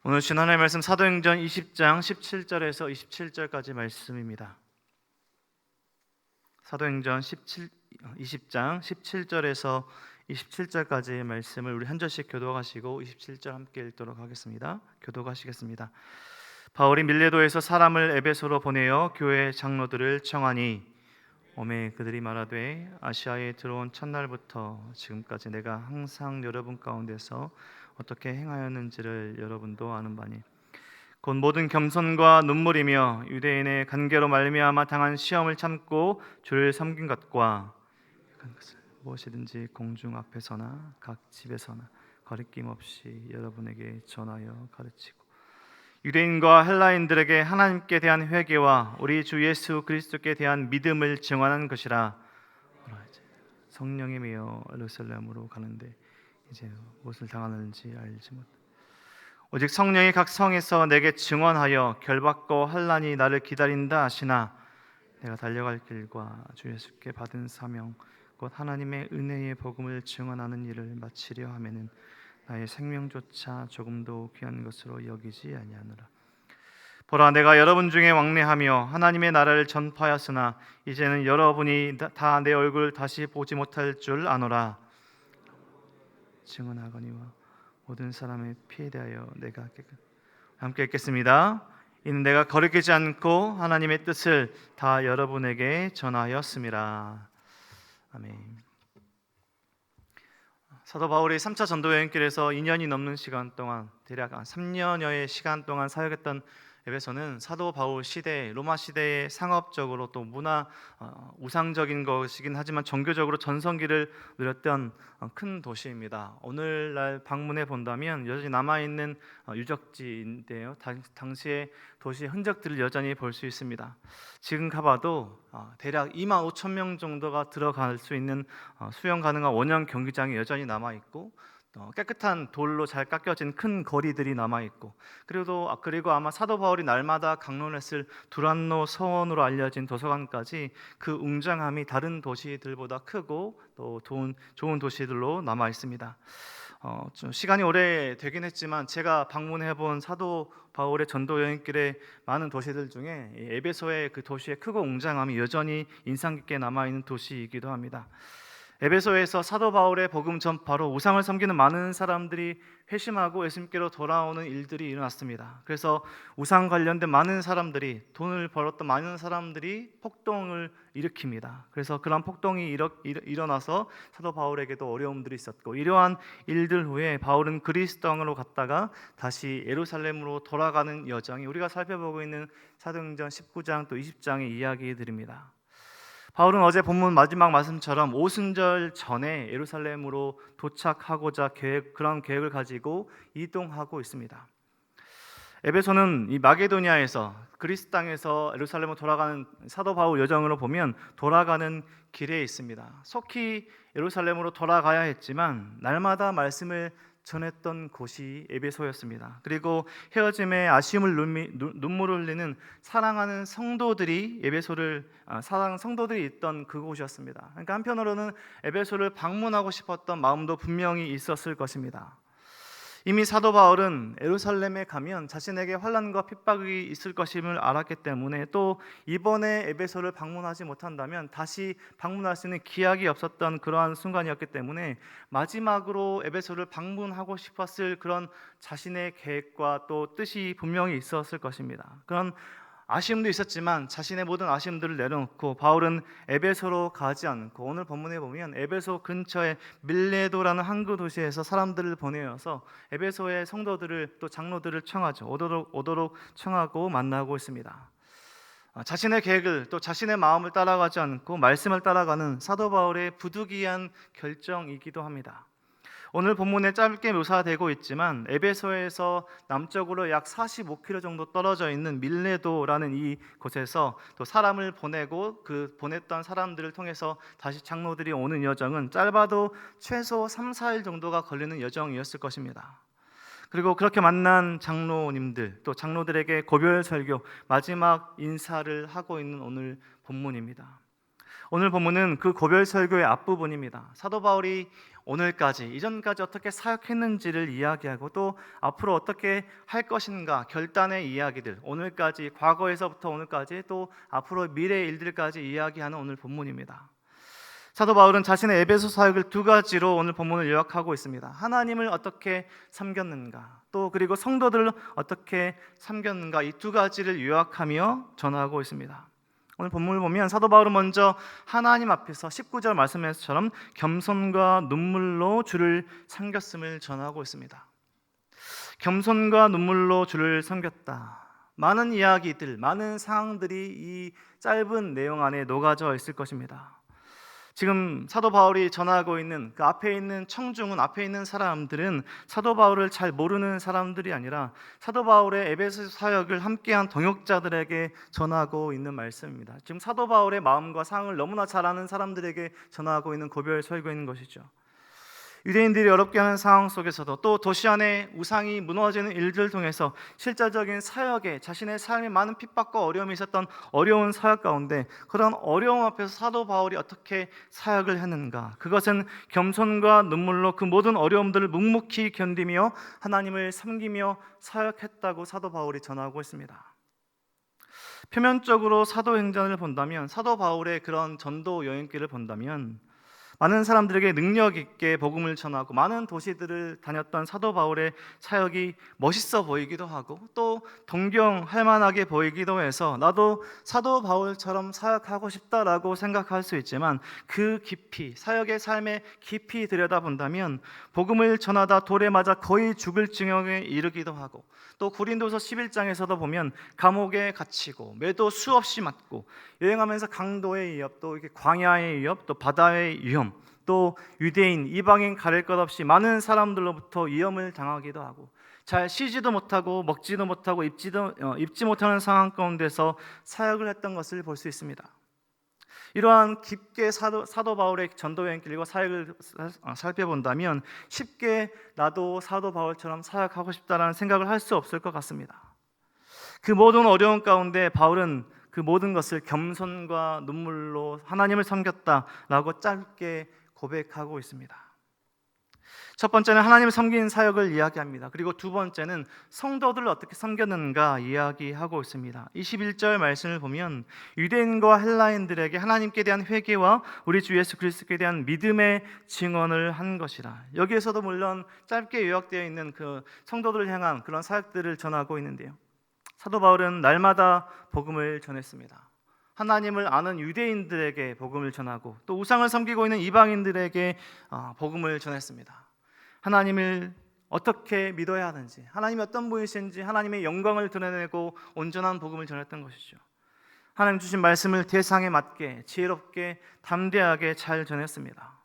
오늘 주신 하나님의 말씀 사도행전 20장 17절에서 27절까지 말씀입니다. 사도행전 20장 17절에서 27절까지의 말씀을 우리 한 절씩 교독하시고 27절 함께 읽도록 하겠습니다. 교독하시겠습니다. 바울이 밀레도에서 사람을 에베소로 보내어 교회 장로들을 청하니 오매 그들이 말하되 아시아에 들어온 첫날부터 지금까지 내가 항상 여러분 가운데서 어떻게 행하였는지를 여러분도 아는 바니 곧 모든 겸손과 눈물이며 유대인의 간계로 말미암아 당한 시험을 참고 주를 섬긴 것과 무엇이든지 공중 앞에서나 각 집에서나 거리낌 없이 여러분에게 전하여 가르치고 유대인과 헬라인들에게 하나님께 대한 회개와 우리 주 예수 그리스도께 대한 믿음을 증언한 것이라. 성령이 메어 예루살렘으로 가는데 이제 무엇을 당하는지 알지 못. 오직 성령이 각 성에서 내게 증언하여 결박과 환난이 나를 기다린다 하시나 내가 달려갈 길과 주 예수께 받은 사명 곧 하나님의 은혜의 복음을 증언하는 일을 마치려 하면은 나의 생명조차 조금도 귀한 것으로 여기지 아니하노라. 보라, 내가 여러분 중에 왕래하며 하나님의 나라를 전파하였으나 이제는 여러분이 다 내 얼굴 다시 보지 못할 줄 아노라. 증언하거니와 모든 사람의 피에 대하여 내가 함께 읽겠습니다. 이는 내가 거리끼지 않고 하나님의 뜻을 다 여러분에게 전하였음이라. 아멘. 사도 바울이 3차 전도 여행길에서 2년이 넘는 시간 동안 대략 3년여의 시간 동안 사역했던 에베소는 사도 바울 시대, 로마 시대의 상업적으로 또 문화 우상적인 것이긴 하지만 종교적으로 전성기를 누렸던 큰 도시입니다. 오늘날 방문해 본다면 여전히 남아있는 유적지인데요. 당시의 도시의 흔적들을 여전히 볼 수 있습니다. 지금 가봐도 대략 2만 5천 명 정도가 들어갈 수 있는 수용 가능한 원형 경기장이 여전히 남아있고 깨끗한 돌로 잘 깎여진 큰 거리들이 남아있고 그리고 아마 사도 바울이 날마다 강론했을 두란노 서원으로 알려진 도서관까지 그 웅장함이 다른 도시들보다 크고 또 좋은 도시들로 남아있습니다. 좀 시간이 오래 되긴 했지만 제가 방문해본 사도 바울의 전도 여행길의 많은 도시들 중에 에베소의 그 도시의 크고 웅장함이 여전히 인상 깊게 남아있는 도시이기도 합니다. 에베소에서 사도 바울의 복음 전파로 우상을 섬기는 많은 사람들이 회심하고 예수님께로 돌아오는 일들이 일어났습니다. 그래서 우상 관련된 많은 사람들이 돈을 벌었던 많은 사람들이 폭동을 일으킵니다. 그래서 그런 폭동이 일어나서 사도 바울에게도 어려움들이 있었고 이러한 일들 후에 바울은 그리스 땅으로 갔다가 다시 예루살렘으로 돌아가는 여정이 우리가 살펴보고 있는 사도행전 19장 또 20장의 이야기들입니다. 바울은 어제 본문 마지막 말씀처럼 오순절 전에 예루살렘으로 도착하고자 그런 계획을 가지고 이동하고 있습니다. 에베소는 이 마게도니아에서 그리스 땅에서 예루살렘으로 돌아가는 사도 바울 여정으로 보면 돌아가는 길에 있습니다. 속히 예루살렘으로 돌아가야 했지만 날마다 말씀을 전했던 곳이 에베소였습니다. 그리고 헤어짐에 아쉬움을 눈물을 흘리는 사랑하는 성도들이 사랑하는 성도들이 있던 그곳이었습니다. 그러니까 한편으로는 에베소를 방문하고 싶었던 마음도 분명히 있었을 것입니다. 이미 사도 바울은 예루살렘에 가면 자신에게 환난과 핍박이 있을 것임을 알았기 때문에 또 이번에 에베소를 방문하지 못한다면 다시 방문할 수 있는 기약이 없었던 그러한 순간이었기 때문에 마지막으로 에베소를 방문하고 싶었을 그런 자신의 계획과 또 뜻이 분명히 있었을 것입니다. 그런 아쉬움도 있었지만 자신의 모든 아쉬움들을 내려놓고 바울은 에베소로 가지 않고 오늘 본문에 보면 에베소 근처의 밀레도라는 항구 도시에서 사람들을 보내어서 에베소의 성도들을 또 장로들을 청하죠. 오도록 청하고 만나고 있습니다. 자신의 계획을 또 자신의 마음을 따라가지 않고 말씀을 따라가는 사도 바울의 부득이한 결정이기도 합니다. 오늘 본문에 짧게 묘사되고 있지만 에베소에서 남쪽으로 약 45km 정도 떨어져 있는 밀레도라는 이 곳에서 또 사람을 보내고 그 보냈던 사람들을 통해서 다시 장로들이 오는 여정은 짧아도 최소 3, 4일 정도가 걸리는 여정이었을 것입니다. 그리고 그렇게 만난 장로님들 또 장로들에게 고별 설교 마지막 인사를 하고 있는 오늘 본문입니다. 오늘 본문은 그 고별 설교의 앞부분입니다. 사도 바울이 오늘까지, 이전까지 어떻게 사역했는지를 이야기하고 또 앞으로 어떻게 할 것인가 결단의 이야기들, 오늘까지, 과거에서부터 오늘까지 또 앞으로 미래의 일들까지 이야기하는 오늘 본문입니다. 사도 바울은 자신의 에베소 사역을 두 가지로 오늘 본문을 요약하고 있습니다. 하나님을 어떻게 섬겼는가, 또 그리고 성도들을 어떻게 섬겼는가, 이 두 가지를 요약하며 전하고 있습니다. 오늘 본문을 보면 사도 바울은 먼저 하나님 앞에서 19절 말씀에서처럼 겸손과 눈물로 주를 섬겼음을 전하고 있습니다. 겸손과 눈물로 주를 섬겼다. 많은 이야기들, 많은 상황들이 이 짧은 내용 안에 녹아져 있을 것입니다. 지금 사도 바울이 전하고 있는 그 앞에 있는 청중은, 앞에 있는 사람들은 사도 바울을 잘 모르는 사람들이 아니라 사도 바울의 에베소 사역을 함께한 동역자들에게 전하고 있는 말씀입니다. 지금 사도 바울의 마음과 상황을 너무나 잘 아는 사람들에게 전하고 있는 고별 설교인 것이죠. 유대인들이 어렵게 하는 상황 속에서도 또 도시 안에 우상이 무너지는 일들을 통해서 실제적인 사역에 자신의 삶에 많은 핍박과 어려움이 있었던 어려운 사역 가운데 그런 어려움 앞에서 사도 바울이 어떻게 사역을 했는가, 그것은 겸손과 눈물로 그 모든 어려움들을 묵묵히 견디며 하나님을 섬기며 사역했다고 사도 바울이 전하고 있습니다. 표면적으로 사도행전을 본다면, 사도 바울의 그런 전도 여행길을 본다면 많은 사람들에게 능력 있게 복음을 전하고 많은 도시들을 다녔던 사도 바울의 사역이 멋있어 보이기도 하고 또 동경할 만하게 보이기도 해서 나도 사도 바울처럼 사역하고 싶다라고 생각할 수 있지만, 그 깊이, 사역의 삶에 깊이 들여다본다면 복음을 전하다 돌에 맞아 거의 죽을 지경에 이르기도 하고, 또 고린도서 11장에서도 보면 감옥에 갇히고 매도 수없이 맞고 여행하면서 강도의 위협, 또 이렇게 광야의 위협, 또 바다의 위험, 또 유대인, 이방인 가릴 것 없이 많은 사람들로부터 위험을 당하기도 하고 잘 쉬지도 못하고 먹지도 못하고 입지 못하는 상황 가운데서 사역을 했던 것을 볼 수 있습니다. 이러한 깊게 사도 바울의 전도 여행길과 사역을 살펴본다면 쉽게 나도 사도 바울처럼 사역하고 싶다라는 생각을 할 수 없을 것 같습니다. 그 모든 어려움 가운데 바울은 그 모든 것을 겸손과 눈물로 하나님을 섬겼다라고 짧게 고백하고 있습니다. 첫 번째는 하나님을 섬기는 사역을 이야기합니다. 그리고 두 번째는 성도들을 어떻게 섬겼는가 이야기하고 있습니다. 21절 말씀을 보면 유대인과 헬라인들에게 하나님께 대한 회개와 우리 주 예수 그리스도께 대한 믿음의 증언을 한 것이라. 여기에서도 물론 짧게 요약되어 있는 그 성도들을 향한 그런 사역들을 전하고 있는데요, 사도 바울은 날마다 복음을 전했습니다. 하나님을 아는 유대인들에게 복음을 전하고 또 우상을 섬기고 있는 이방인들에게 복음을 전했습니다. 하나님을 어떻게 믿어야 하는지, 하나님이 어떤 분이신지 하나님의 영광을 드러내고 온전한 복음을 전했던 것이죠. 하나님 주신 말씀을 대상에 맞게 지혜롭게 담대하게 잘 전했습니다.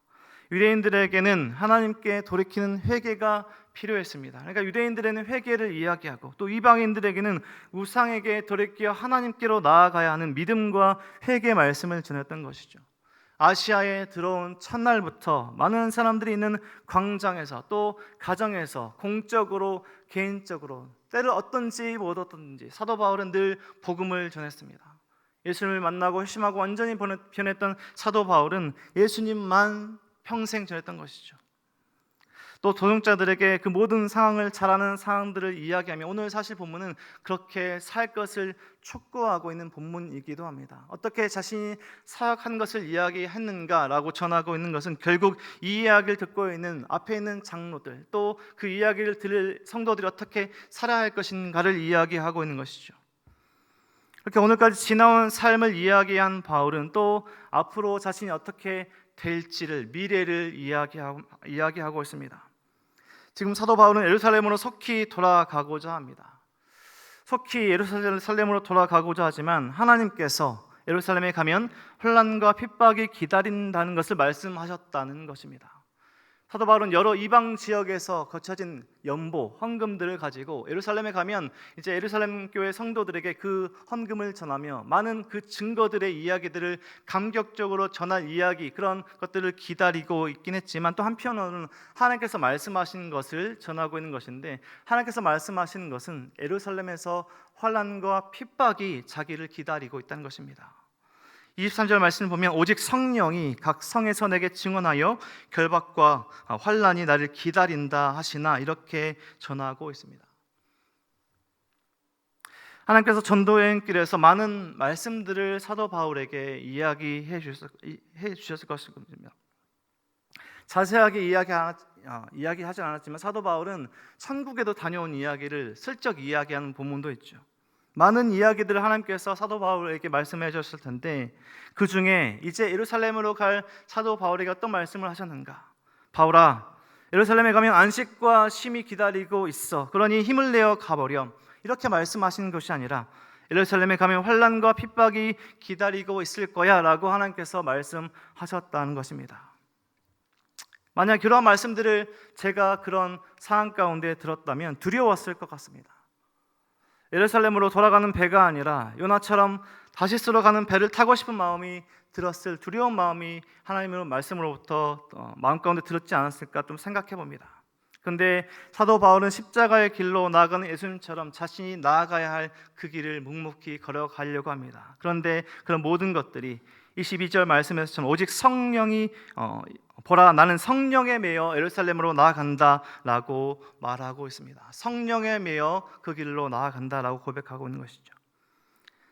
유대인들에게는 하나님께 돌이키는 회개가 필요했습니다. 그러니까 유대인들에게는 회개를 이야기하고 또 이방인들에게는 우상에게 돌이켜 하나님께로 나아가야 하는 믿음과 회개 말씀을 전했던 것이죠. 아시아에 들어온 첫날부터 많은 사람들이 있는 광장에서 또 가정에서 공적으로 개인적으로 때를 어떤지 못 어떤지 사도 바울은 늘 복음을 전했습니다. 예수님을 만나고 회심하고 완전히 변했던 사도 바울은 예수님만 평생 전했던 것이죠. 또 도용자들에게 그 모든 상황을 잘 아는 상황들을 이야기하며 오늘 사실 본문은 그렇게 살 것을 촉구하고 있는 본문이기도 합니다. 어떻게 자신이 사역한 것을 이야기했는가라고 전하고 있는 것은 결국 이 이야기를 듣고 있는 앞에 있는 장로들, 또 그 이야기를 들을 성도들이 어떻게 살아야 할 것인가를 이야기하고 있는 것이죠. 그렇게 오늘까지 지나온 삶을 이야기한 바울은 또 앞으로 자신이 어떻게 될지를, 미래를 이야기하고 있습니다. 지금 사도 바울은 예루살렘으로 속히 돌아가고자 합니다. 속히 예루살렘으로 돌아가고자 하지만 하나님께서 예루살렘에 가면 혼란과 핍박이 기다린다는 것을 말씀하셨다는 것입니다. 사도 바울은 여러 이방 지역에서 거쳐진 연보, 헌금들을 가지고 예루살렘에 가면 이제 예루살렘 교회 성도들에게 그 헌금을 전하며 많은 그 증거들의 이야기들을 감격적으로 전할 이야기, 그런 것들을 기다리고 있긴 했지만 또 한편으로는 하나님께서 말씀하신 것을 전하고 있는 것인데, 하나님께서 말씀하신 것은 예루살렘에서 환난과 핍박이 자기를 기다리고 있다는 것입니다. 23절 말씀을 보면 오직 성령이 각 성에서 내게 증언하여 결박과 환난이 나를 기다린다 하시나 이렇게 전하고 있습니다. 하나님께서 전도여행길에서 많은 말씀들을 사도 바울에게 이야기해 주셨을 것입니다. 자세하게 이야기하지 않았지만 사도 바울은 천국에도 다녀온 이야기를 슬쩍 이야기하는 본문도 있죠. 많은 이야기들을 하나님께서 사도 바울에게 말씀해 주셨을 텐데 그 중에 이제 예루살렘으로 갈 사도 바울에게 어떤 말씀을 하셨는가? 바울아, 예루살렘에 가면 안식과 쉼이 기다리고 있어. 그러니 힘을 내어 가버렴. 이렇게 말씀하시는 것이 아니라 예루살렘에 가면 환난과 핍박이 기다리고 있을 거야 라고 하나님께서 말씀하셨다는 것입니다. 만약 그런 말씀들을 제가 그런 상황 가운데 들었다면 두려웠을 것 같습니다. 예루살렘으로 돌아가는 배가 아니라 요나처럼 다시스로 가는 배를 타고 싶은 마음이 들었을 두려운 마음이 하나님의 말씀으로부터 마음 가운데 들었지 않았을까 좀 생각해 봅니다. 그런데 사도 바울은 십자가의 길로 나아가는 예수님처럼 자신이 나아가야 할 그 길을 묵묵히 걸어가려고 합니다. 그런데 그런 모든 것들이 22절 말씀에서처럼 오직 성령이 보라 나는 성령에 매여 예루살렘으로 나아간다라고 말하고 있습니다. 성령에 매여 그 길로 나아간다라고 고백하고 있는 것이죠.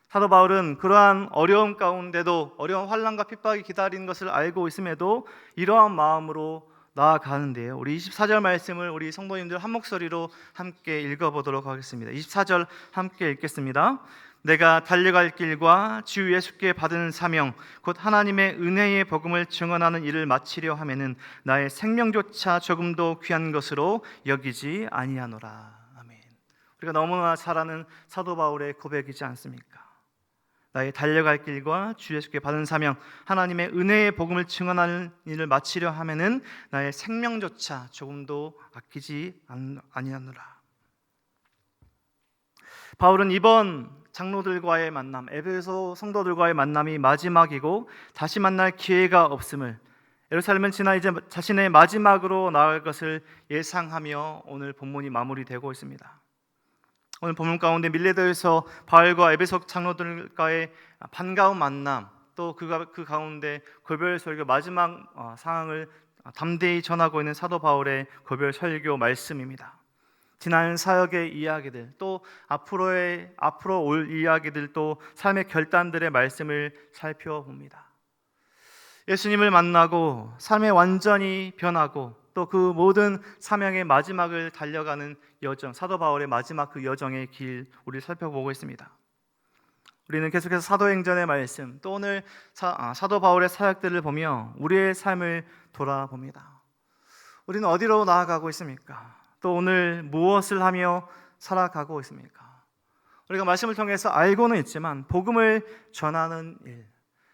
사도 바울은 그러한 어려움 가운데도 어려운 환난과 핍박이 기다리는 것을 알고 있음에도 이러한 마음으로 나아가는데요. 우리 24절 말씀을 우리 성도님들 한 목소리로 함께 읽어보도록 하겠습니다. 24절 함께 읽겠습니다. 내가 달려갈 길과 주 예수께 받은 사명 곧 하나님의 은혜의 복음을 증언하는 일을 마치려 하면은 나의 생명조차 조금도 귀한 것으로 여기지 아니하노라. 아멘. 우리가 너무나 잘 아는 사도 바울의 고백이지 않습니까? 나의 달려갈 길과 주 예수께 받은 사명 하나님의 은혜의 복음을 증언하는 일을 마치려 하면은 나의 생명조차 조금도 아끼지 아니하노라. 바울은 이번 장로들과의 만남, 에베소 성도들과의 만남이 마지막이고 다시 만날 기회가 없음을, 예루살렘은 지나 이제 자신의 마지막으로 나아갈 것을 예상하며 오늘 본문이 마무리되고 있습니다. 오늘 본문 가운데 밀레도에서 바울과 에베소 장로들과의 반가운 만남, 또 그 가운데 고별 설교 마지막 상황을 담대히 전하고 있는 사도 바울의 고별 설교 말씀입니다. 지난 사역의 이야기들, 또 앞으로 올 이야기들, 또 삶의 결단들의 말씀을 살펴봅니다. 예수님을 만나고 삶이 완전히 변하고 또 그 모든 사명의 마지막을 달려가는 여정, 사도 바울의 마지막 그 여정의 길 우리 살펴보고 있습니다. 우리는 계속해서 사도행전의 말씀, 또 오늘 사도 바울의 사역들을 보며 우리의 삶을 돌아봅니다. 우리는 어디로 나아가고 있습니까? 또 오늘 무엇을 하며 살아가고 있습니까? 우리가 말씀을 통해서 알고는 있지만 복음을 전하는 일,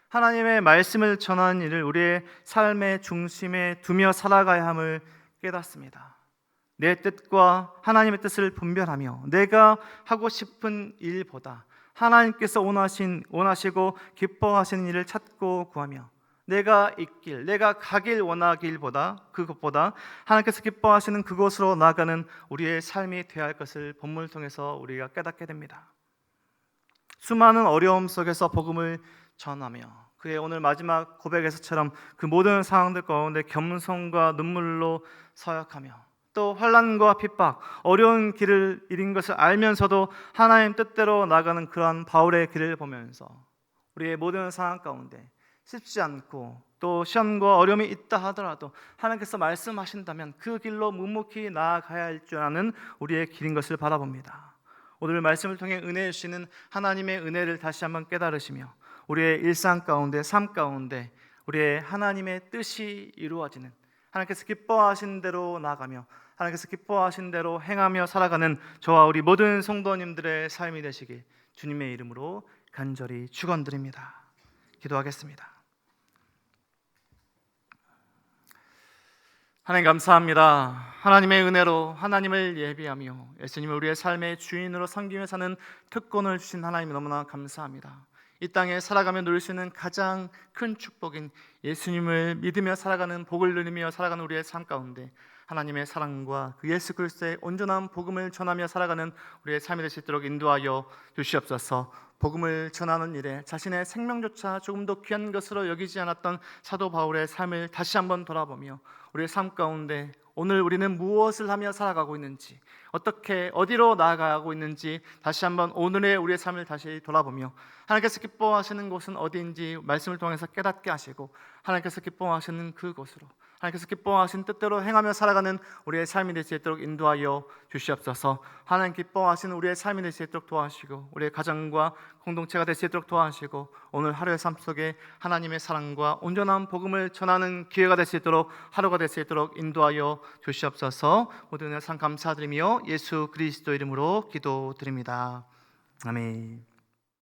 하나님의 말씀을 전하는 일을 우리의 삶의 중심에 두며 살아가야 함을 깨닫습니다. 내 뜻과 하나님의 뜻을 분별하며 내가 하고 싶은 일보다 하나님께서 원하시고 기뻐하시는 일을 찾고 구하며 내가 있길, 내가 가길 원하길보다 그것보다 하나님께서 기뻐하시는 그곳으로 나아가는 우리의 삶이 되어야 할 것을 본문을 통해서 우리가 깨닫게 됩니다. 수많은 어려움 속에서 복음을 전하며 그의 오늘 마지막 고백에서처럼 그 모든 상황들 가운데 겸손과 눈물로 서약하며 또 환난과 핍박, 어려운 길을 잃은 것을 알면서도 하나님 뜻대로 나가는 그러한 바울의 길을 보면서 우리의 모든 상황 가운데 쉽지 않고 또 시험과 어려움이 있다 하더라도 하나님께서 말씀하신다면 그 길로 묵묵히 나아가야 할 줄 아는 우리의 길인 것을 바라봅니다. 오늘 말씀을 통해 은혜 주시는 하나님의 은혜를 다시 한번 깨달으시며 우리의 일상 가운데, 삶 가운데 우리의 하나님의 뜻이 이루어지는, 하나님께서 기뻐하신 대로 나아가며 하나님께서 기뻐하신 대로 행하며 살아가는 저와 우리 모든 성도님들의 삶이 되시길 주님의 이름으로 간절히 축원드립니다. 기도하겠습니다. 하나님 감사합니다. 하나님의 은혜로 하나님을 예비하며 예수님을 우리의 삶의 주인으로 섬기며 사는 특권을 주신 하나님 너무나 감사합니다. 이 땅에 살아가며 누릴 수 있는 가장 큰 축복인 예수님을 믿으며 살아가는, 복을 누리며 살아가는 우리의 삶 가운데 하나님의 사랑과 그 예수 그리스도의 온전한 복음을 전하며 살아가는 우리의 삶이 될 수 있도록 인도하여 주시옵소서. 복음을 전하는 일에 자신의 생명조차 조금도 귀한 것으로 여기지 않았던 사도 바울의 삶을 다시 한번 돌아보며 우리의 삶 가운데 오늘 우리는 무엇을 하며 살아가고 있는지, 어떻게 어디로 나아가고 있는지 다시 한번 오늘의 우리의 삶을 다시 돌아보며 하나님께서 기뻐하시는 곳은 어디인지 말씀을 통해서 깨닫게 하시고 하나님께서 기뻐하시는 그곳으로, 하나님께서 기뻐하신 뜻대로 행하며 살아가는 우리의 삶이 될 수 있도록 인도하여 주시옵소서. 하나님 기뻐하시는 우리의 삶이 될 수 있도록 도와주시고 우리의 가정과 공동체가 될 수 있도록 도와주시고 오늘 하루의 삶 속에 하나님의 사랑과 온전한 복음을 전하는 기회가 될 수 있도록, 하루가 될 수 있도록 인도하여 주시옵소서. 모든 은혜 상 감사드리며 예수 그리스도 이름으로 기도드립니다. 아멘.